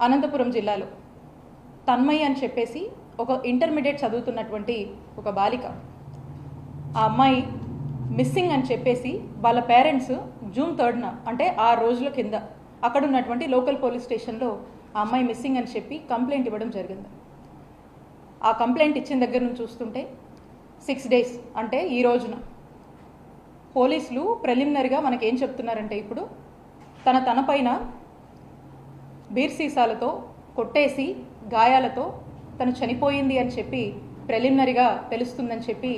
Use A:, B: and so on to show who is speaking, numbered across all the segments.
A: అనంతపురం జిల్లాలో తన్మయి అని చెప్పేసి ఒక ఇంటర్మీడియట్ చదువుతున్నటువంటి ఒక బాలిక. ఆ అమ్మాయి మిస్సింగ్ అని చెప్పేసి వాళ్ళ పేరెంట్స్ జూన్ 3న అంటే 6 రోజుల కింద అక్కడ ఉన్నటువంటి లోకల్ పోలీస్ స్టేషన్లో ఆ అమ్మాయి మిస్సింగ్ అని చెప్పి కంప్లైంట్ ఇవ్వడం జరిగింది. ఆ కంప్లైంట్ ఇచ్చిన దగ్గర నుంచి చూస్తుంటే 6 డేస్ అంటే ఈ రోజున పోలీసులు ప్రిలిమినరీగా మనకేం చెప్తున్నారంటే, ఇప్పుడు తన పైన బీర్ సీసాలతో కొట్టేసి గాయాలతో తను చనిపోయింది అని చెప్పి ప్రిలిమినరీగా తెలుస్తుందని చెప్పి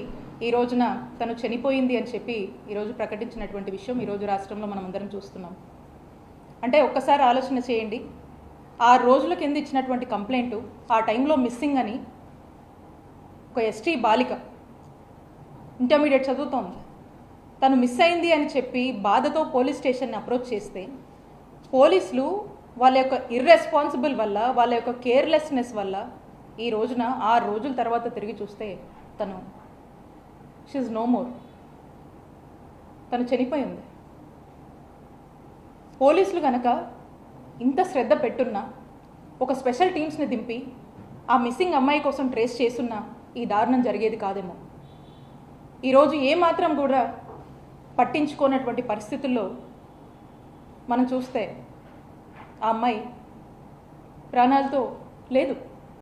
A: ఈ రోజున తను చనిపోయింది అని చెప్పి ఈరోజు ప్రకటించినటువంటి విషయం ఈరోజు రాష్ట్రంలో మనం అందరం చూస్తున్నాం. అంటే ఒక్కసారి ఆలోచన చేయండి, 6 రోజుల కింద ఇచ్చినటువంటి కంప్లైంట్ ఆ టైంలో మిస్సింగ్ అని ఒక ఎస్టీ బాలిక ఇంటర్మీడియట్ చదువుతోంది, తను మిస్ అయింది అని చెప్పి బాధతో పోలీస్ స్టేషన్ని అప్రోచ్ చేస్తే పోలీసులు వాళ్ళ యొక్క ఇర్రెస్పాన్సిబుల్ వల్ల, వాళ్ళ యొక్క కేర్లెస్నెస్ వల్ల ఈ రోజున 6 రోజుల తర్వాత తిరిగి చూస్తే తను షీ ఈజ్ నో మోర్, తను చనిపోయింది. పోలీసులు కనుక ఇంత శ్రద్ధ పెట్టున్నా, ఒక స్పెషల్ టీమ్స్ని దింపి ఆ మిస్సింగ్ అమ్మాయి కోసం ట్రేస్ చేసున్నా ఈ దారుణం జరిగేది కాదేమో. ఈరోజు ఏమాత్రం కూడా పట్టించుకోనటువంటి పరిస్థితుల్లో మనం చూస్తే ఆ అమ్మాయి ప్రాణాలతో లేదు.